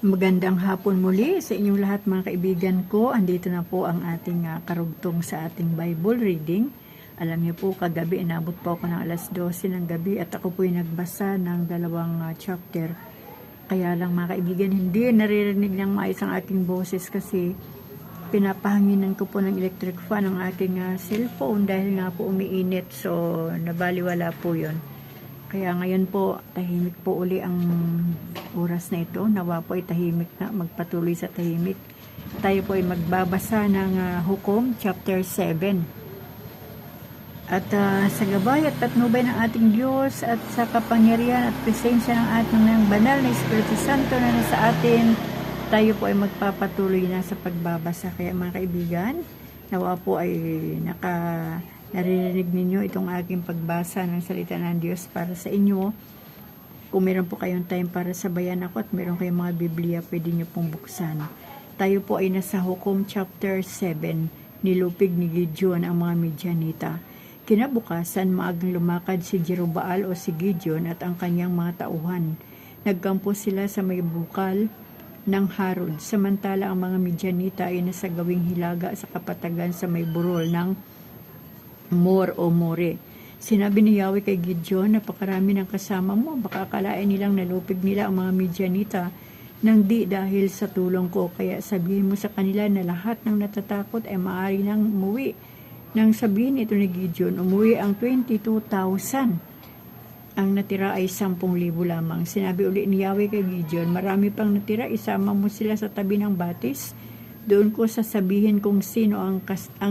Magandang hapon muli sa inyong lahat mga kaibigan ko. Andito na po ang ating karugtong sa ating Bible reading. Alam niyo po, kagabi inabot po ako ng alas 12 ng gabi at ako po nagbasa ng dalawang chapter. Kaya lang mga kaibigan, hindi naririnig ng maayos ang aking boses kasi pinapahanginan ko po ng electric fan ang aking cellphone dahil nga po umiinit. So, nabaliwala po yon. Kaya ngayon po, tahimik po uli ang oras na ito. Nawa po ay tahimik na, magpatuloy sa tahimik. Tayo po ay magbabasa ng Hukom, chapter 7. At sa gabay at patnubay ng ating Diyos at sa kapangyarihan at presensya ng ating banal na Espiritu Santo na nasa atin, tayo po ay magpapatuloy na sa pagbabasa. Kaya mga kaibigan, nawa po ay naririnig ninyo itong aking pagbasa ng salita ng Diyos para sa inyo. Kung meron po kayong time para sabayan ako at meron kayong mga Biblia, pwede nyo pong buksan. Tayo po ay nasa Hukom chapter 7, nilupig ni Gideon ang mga Midianita. Kinabukasan, maagang lumakad si Jerubbaal o si Gideon at ang kanyang mga tauhan. Nagkampo sila sa may bukal ng Harod, samantala ang mga Midianita ay nasa gawing hilaga sa kapatagan sa may burol ng Mor o More. Sinabi ni Yahweh kay Gideon, napakarami ng kasama mo, baka akalain nilang nalupig nila ang mga Midianita nang di dahil sa tulong ko. Kaya sabihin mo sa kanila na lahat ng natatakot ay maaari nang umuwi. Nang sabihin ito ni Gideon, umuwi ang 22,000. Ang natira ay 10,000 lamang. Sinabi uli ni Yahweh kay Gideon, marami pang natira, isama mo sila sa tabi ng batis. Doon ko sasabihin kung sino ang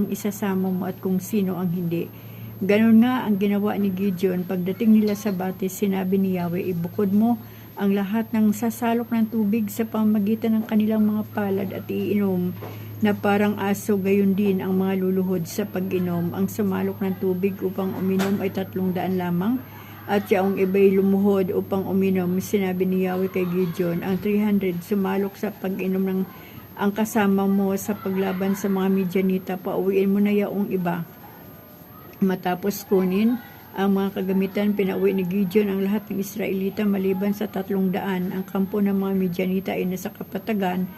isasama mo at kung sino ang hindi. Ganon nga ang ginawa ni Gideon. Pagdating nila sa batis, sinabi ni Yahweh, ibukod mo ang lahat ng sasalok ng tubig sa pamamagitan ng kanilang mga palad at iinom na parang aso, gayon din ang mga luluhod sa pag-inom. Ang sumalok ng tubig upang uminom ay 300 lamang at yaong iba'y lumuhod upang uminom. Sinabi ni Yahweh kay Gideon, ang 300 sumalok sa pag-inom ng ang kasama mo sa paglaban sa mga Midianita, pauwiin mo na yaong iba. Matapos kunin ang mga kagamitan, pinauwi ni Gideon ang lahat ng Israelita maliban sa 300. Ang kampo ng mga Midianita ay nasa kapatagan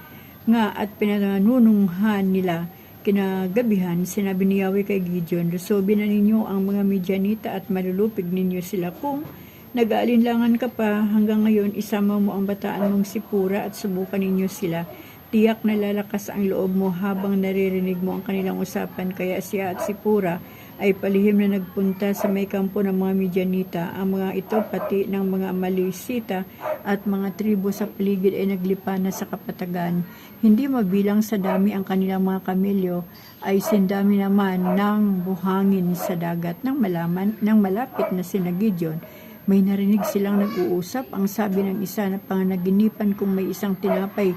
nga at pinanununghan nila. Kinagabihan, sinabi ni Yahweh kay Gideon, lusobin na ninyo ang mga Midianita at malulupig ninyo sila. Kung nag-aalinlangan ka pa hanggang ngayon, isama mo ang bataan mong si Pura at subukan ninyo sila. Tiyak na lalakas ang loob mo habang naririnig mo ang kanilang usapan. Kaya siya at si Pura ay palihim na nagpunta sa may kampo ng mga Midianita. Ang mga ito pati ng mga Amalisita at mga tribo sa paligid ay naglipa na sa kapatagan. Hindi mabilang sa dami ang kanilang mga kamelyo, ay sindami naman ng buhangin sa dagat. Nang malapit na sina Gideon, may narinig silang nag-uusap. Ang sabi ng isa na panganaginipan kung may isang tinapay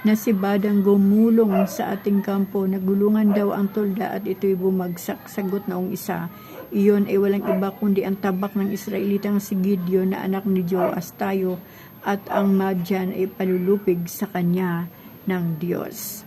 na si Badang gumulong sa ating kampo, nagulungan daw ang tolda at ito'y bumagsak. Sagot noong isa, iyon ay walang iba kundi ang tabak ng Israelitang si Gideon na anak ni Joas. Tayo at ang Madian ay palulupig sa kanya ng Diyos.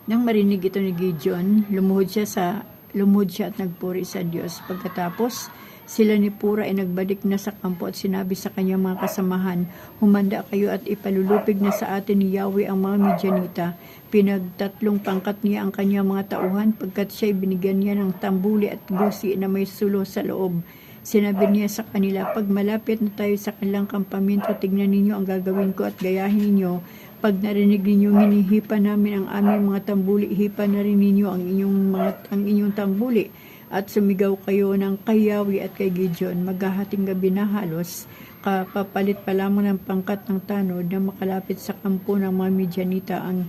Nang marinig ito ni Gideon, lumuhod siya at nagpuri sa Diyos. Pagkatapos, sila ni Pura ay nagbalik na sa kampo at sinabi sa kanyang mga kasamahan, humanda kayo at ipalulupig na sa atin ni Yahweh ang mga Midianita. Pinagtatlong pangkat niya ang kanyang mga tauhan pagkat siya'y binigyan niya ng tambuli at gusi na may sulo sa loob. Sinabi niya sa kanila, pag malapit na tayo sa kanilang kampamento, tignan ninyo ang gagawin ko at gayahin ninyo. Pag narinig ninyo hinihipa namin ang aming mga tambuli, hipa na rin ninyo ang inyong tambuli. At sumigaw kayo ng kay Yahweh at kay Gideon. Maghahating gabi na halos, kapapalit pa lamang ng pangkat ng tanod na makalapit sa kampo ng mga Midianita ang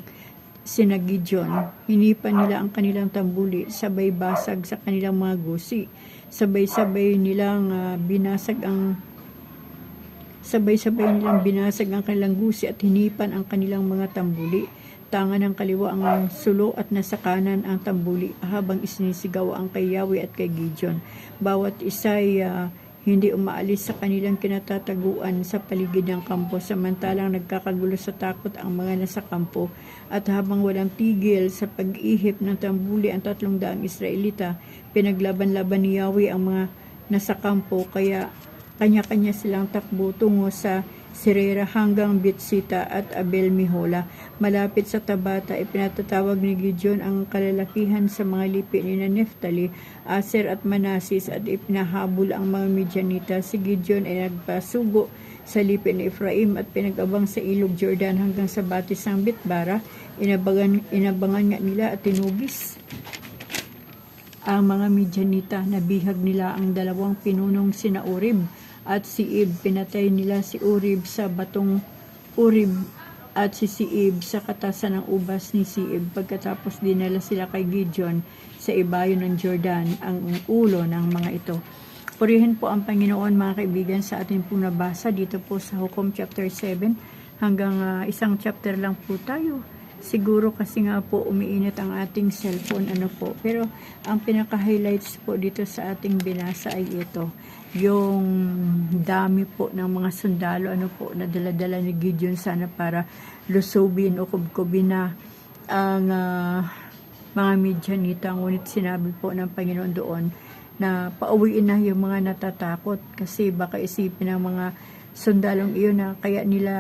sina Gideon. Hinipan nila ang kanilang tambuli, sabay basag sa kanilang mga gusi. Sabay-sabay nilang binasag ang kanilang gusi at hinipan ang kanilang mga tambuli. Tangan ng kaliwa ang sulo at nasa kanan ang tambuli habang isinisigaw ang kay Yahweh at kay Gideon. Bawat isa ay hindi umaalis sa kanilang kinatataguan sa paligid ng kampo, samantalang nagkakagulo sa takot ang mga nasa kampo. At habang walang tigil sa pag-ihip ng tambuli ang 300 Israelita, pinaglaban-laban ni Yahweh ang mga nasa kampo, kaya kanya-kanya silang takbo tungo sa Sirera hanggang Bitsita at Abel Mihola. Malapit sa Tabata, ipinatatawag ni Gideon ang kalalakihan sa mga lipi ni Neftali, Aser at Manasis at ipinahabol ang mga Midianita. Si Gideon ay nagpasugo sa lipi ni Ephraim at pinag-abang sa ilog Jordan hanggang sa batis ng Bitbara. Inabangan nga nila at tinugis ang mga Midianita. Nabihag nila ang dalawang pinunong sina Orib at Siib. Pinatay nila si Orib sa batong Orib at si Siib sa katasan ng ubas ni Siib. Pagkatapos dinala sila kay Gideon sa ibayo ng Jordan ang ulo ng mga ito. Purihin po ang Panginoon mga kaibigan sa ating pong nabasa dito po sa Hukom chapter 7 hanggang isang chapter lang po tayo. Siguro kasi nga po umiinit ang ating cellphone po. Pero ang pinaka-highlights po dito sa ating binasa ay ito. Yung dami po ng mga sundalo na dala-dala ni Gideon sana para lusubin o kubkubin na ang mga Midianita. Ngunit sinabi po ng Panginoon doon na pauwiin na yung mga natatakot kasi baka isipin ng mga sundalong iyon na kaya nila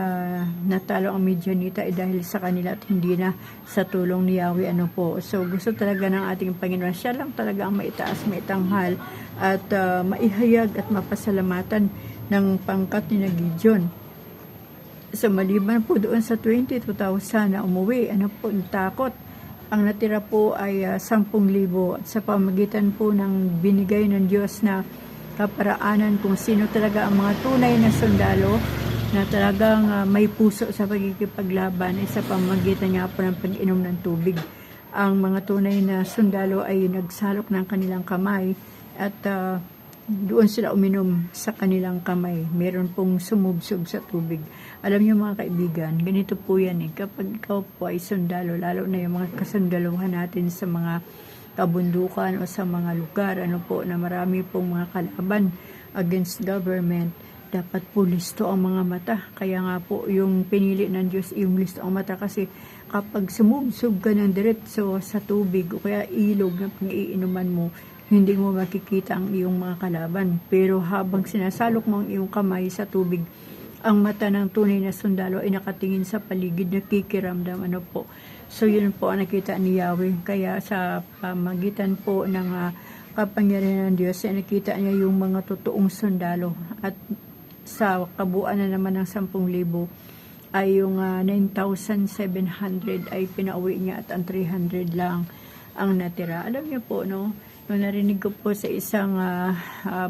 natalo ang Midianita dahil sa kanila at hindi na sa tulong ni Yahweh So gusto talaga ng ating Panginoon, siya lang talaga ang maitaas, maitanghal at maihayag at mapasalamatan ng pangkat ni Gideon. So maliban po doon sa 22,000 na umuwi, takot. Ang natira po ay 10,000 at sa pamagitan po ng binigay ng Diyos na kaparaanan kung sino talaga ang mga tunay na sundalo na talagang may puso sa pagkikipaglaban ay sa pamagitan nga po ng pag-inom ng tubig. Ang mga tunay na sundalo ay nagsalok ng kanilang kamay at doon sila uminom sa kanilang kamay. Meron pong sumubsob sa tubig. Alam niyo mga kaibigan, ganito po yan kapag ikaw po ay sundalo, lalo na yung mga kasundaluhan natin sa mga kabundukan o sa mga lugar na marami pong mga kalaban against government, dapat po listo ang mga mata. Kaya nga po yung pinili ng Diyos yung listo ang mata kasi kapag sumubsob ka ng diretso sa tubig o kaya ilog na pang-iinuman mo, hindi mo makikita ang iyong mga kalaban. Pero habang sinasalok mo ang iyong kamay sa tubig, ang mata ng tunay na sundalo ay nakatingin sa paligid, nakikiramdam po. So yun po ang nakita ni Yahweh. Kaya sa pamagitan po ng kapangyarihan ng Diyos, ay nakita niya yung mga totoong sundalo. At sa kabuuan na naman ng 10,000 ay yung 9,700 ay pinauwi niya at ang 300 lang ang natira. Alam niyo po, nung narinig ko po sa isang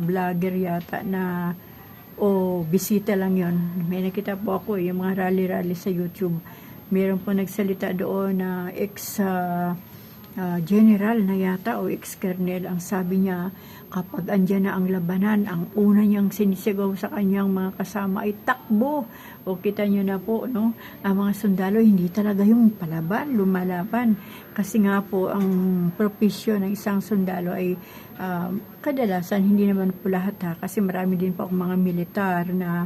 vlogger yata na bisita lang yon. May nakita po ako yung mga rally-rally sa YouTube. Meron po nagsalita doon na ex-general na yata o ex-colonel. Ang sabi niya, kapag andyan na ang labanan, ang una niyang sinisigaw sa kanyang mga kasama ay takbo. O kita niyo na po, ang mga sundalo hindi talaga yung palaban, lumalaban. Kasi nga po, ang propesyon ng isang sundalo ay kadalasan, hindi naman po lahat kasi marami din po mga militar na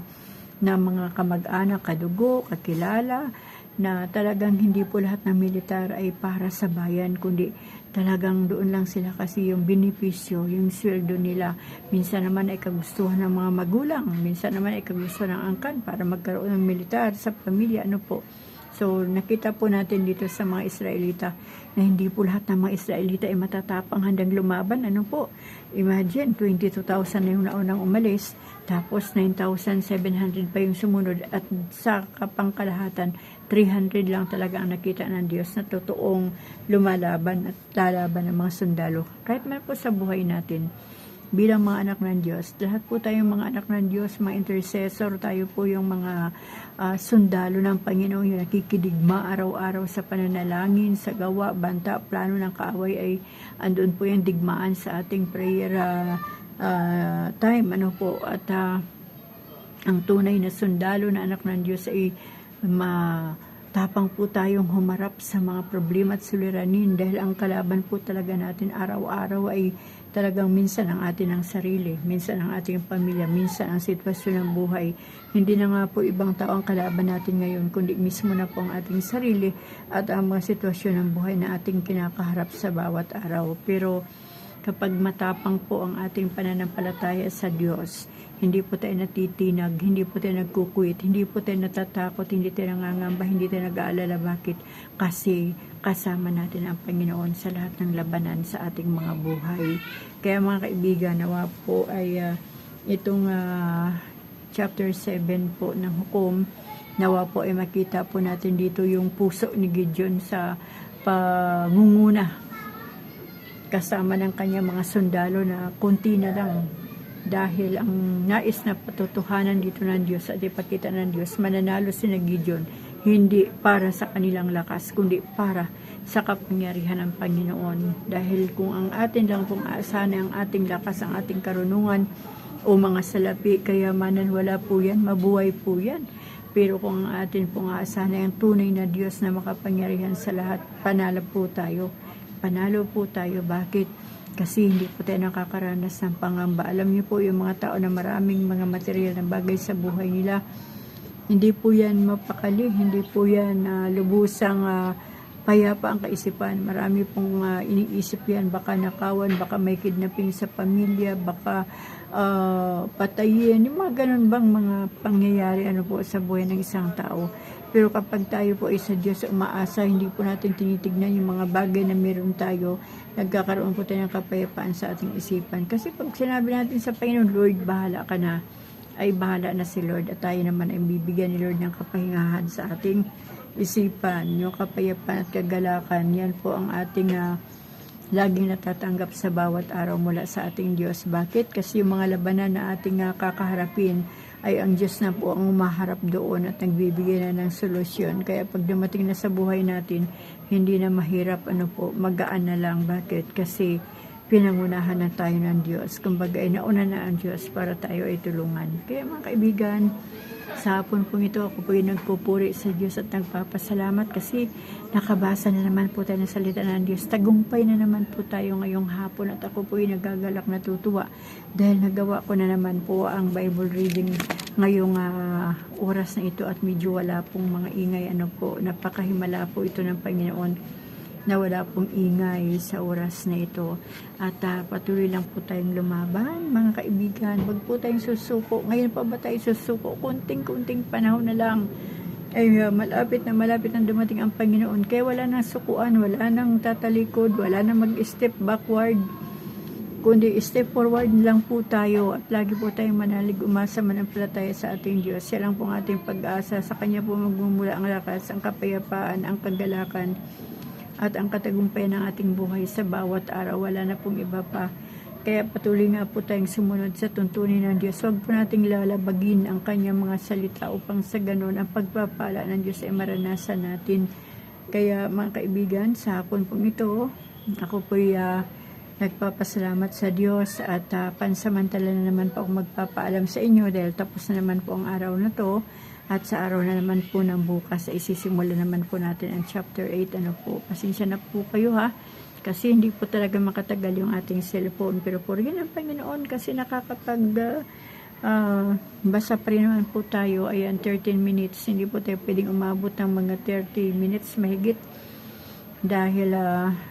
mga kamag-anak, kadugo, kakilala, na talagang hindi po lahat ng militar ay para sa bayan, kundi talagang doon lang sila kasi yung benepisyo, yung sweldo nila. Minsan naman ay kagustuhan ng mga magulang, minsan naman ay kagustuhan ng angkan para magkaroon ng militar sa pamilya, po. So, nakita po natin dito sa mga Israelita na hindi po lahat ng mga Israelita ay matatapang handang lumaban, po. Imagine, 22,000 na yung naunang umalis, tapos 9,700 pa yung sumunod, at sa kapangkalahatan, 300 lang talaga ang nakita ng Diyos na totoong lumalaban at lalaban ng mga sundalo. Kahit man po sa buhay natin, bilang mga anak ng Diyos, lahat po tayong mga anak ng Diyos, mga intercessor, tayo po yung mga sundalo ng Panginoon, yung nakikidigma araw-araw sa pananalangin, sa gawa, banta, plano ng kaaway ay andun po yung digmaan sa ating prayer time, at ang tunay na sundalo na anak ng Diyos ay matapang po tayong humarap sa mga problema at suliranin dahil ang kalaban po talaga natin araw-araw ay talagang minsan ang atin ang sarili, minsan ang ating pamilya, minsan ang sitwasyon ng buhay. Hindi na nga po ibang tao ang kalaban natin ngayon, kundi mismo na po ang ating sarili at ang mga sitwasyon ng buhay na ating kinakaharap sa bawat araw. Pero kapag matapang po ang ating pananampalataya sa Diyos, Hindi po tayo natitinag, hindi po tayo nagkukuit, hindi po tayo natatakot, hindi tayo nangangamba, hindi tayo nag-aalala. Bakit? Kasi kasama natin ang Panginoon sa lahat ng labanan sa ating mga buhay. Kaya mga kaibigan, nawa po ay itong chapter 7 po ng Hukom, nawa po ay makita po natin dito yung puso ni Gideon sa pangunguna kasama ng kanyang mga sundalo na kunti na lang, dahil ang nais na patotohanan dito ng Diyos at ipakita ng Diyos, mananalo si Gideon hindi para sa kanilang lakas kundi para sa kapangyarihan ng Panginoon. Dahil kung ang atin lang pong aasahan ang ating lakas, ang ating karunungan o mga salapi, kayamanan, wala po yan, mabuhay po yan. Pero kung ang atin pong aasahan ay ang tunay na Diyos na makapangyarihan sa lahat, panalo po tayo. Panalo po tayo. Bakit? Kasi hindi po tayo nakakaranas ng pangamba. Alam niyo po, yung mga tao na maraming mga material na bagay sa buhay nila, hindi po yan mapakali, hindi po yan lubusang payapa ang kaisipan. Marami pong iniisip yan, baka nakawan, baka may kidnapping sa pamilya, baka patayin, yung mga ganun bang mga pangyayari po sa buhay ng isang tao. Pero kapag tayo po ay sa Diyos umaasa, hindi po natin tinitignan yung mga bagay na meron tayo, nagkakaroon po tayo ng kapayapaan sa ating isipan. Kasi pag sinabi natin sa Panginoon, Lord, bahala ka na, ay bahala na si Lord, at tayo naman ay bibigyan ni Lord ng kapahingahan sa ating isipan. Yung kapayapaan at kagalakan, yan po ang ating laging natatanggap sa bawat araw mula sa ating Diyos. Bakit? Kasi yung mga labanan na ating kakaharapin ay ang Diyos na po ang umaharap doon at nagbibigay na ng solusyon. Kaya pag dumating na sa buhay natin, hindi na mahirap, magaan na lang. Bakit? Kasi pinangunahan na tayo ng Diyos. Kumbaga ay nauna na ang Diyos para tayo ay tulungan. Kaya mga kaibigan, sa hapon pong ito, ako po yung nagpupuri sa Diyos at nagpapasalamat kasi nakabasa na naman po tayo ng salita ng Diyos. Tagumpay na naman po tayo ngayong hapon at ako po yung nagagalak natutuwa dahil nagawa ko na naman po ang Bible reading ngayong oras na ito at medyo wala pong mga ingay. Napakahimala po ito ng Panginoon na wala pong ingay sa oras na ito. At patuloy lang po tayong lumaban, mga kaibigan. Wag po tayong susuko. Ngayon pa ba tayo susuko? Kunting-kunting panahon na lang. Ay malapit na dumating ang Panginoon. Kaya wala nang sukuan, wala nang tatalikod, wala nang mag-step backward. Kundi step forward lang po tayo at lagi po tayong manalig, umasa, manampalataya sa ating Diyos. Siya lang po ang ating pag-asa. Sa Kanya po magmumula ang lakas, ang kapayapaan, ang kagalakan, at ang katagumpay ng ating buhay sa bawat araw. Wala na pong iba pa. Kaya patuloy nga po tayong sumunod sa tuntunin ng Diyos. Huwag po nating lalabagin ang kanyang mga salita upang sa ganun ang pagpapala ng Diyos ay maranasan natin. Kaya mga kaibigan, sa hapon pong ito, ako po'y nagpapasalamat sa Diyos at pansamantala na naman po akong magpapaalam sa inyo dahil tapos na naman po ang araw na to. At sa araw na naman po ng bukas ay isisimula naman po natin ang chapter 8. Pasensya na po kayo kasi hindi po talaga makatagal yung ating cellphone. Pero po rin ang Panginoon kasi nakakapag basa pa rin naman po tayo. Ayan, 13 minutes. Hindi po tayo pwedeng umabot ng mga 30 minutes mahigit. Dahil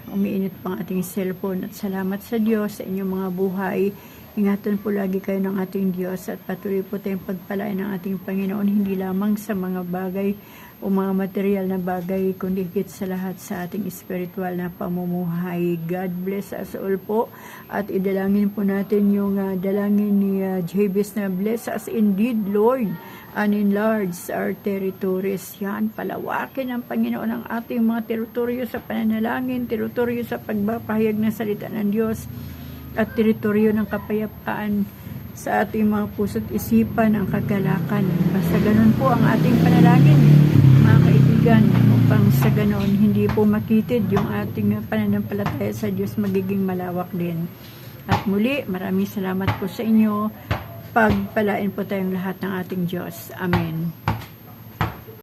umiinit pang ating cellphone. At salamat sa Diyos sa inyong mga buhay. Ingatan po lagi kayo ng ating Diyos at patuloy po tayong pagpalain ng ating Panginoon, hindi lamang sa mga bagay o mga material na bagay, kundi higit sa lahat sa ating spiritual na pamumuhay. God bless us all po at idalangin po natin yung dalangin ni Jabez na bless us indeed, Lord, and enlarge our territories. Yan, palawakin ng Panginoon ang ating mga teritoryo sa pananalangin, teritoryo sa pagpapahayag ng salita ng Diyos, at teritoryo ng kapayapaan sa ating mga puso't isipan, ang kagalakan. Basta ganun po ang ating panalangin, mga kaibigan, upang sa ganun hindi po makitid yung ating pananampalataya sa Diyos, magiging malawak din. At muli, maraming salamat po sa inyo. Pagpalain po tayong lahat ng ating Diyos. Amen.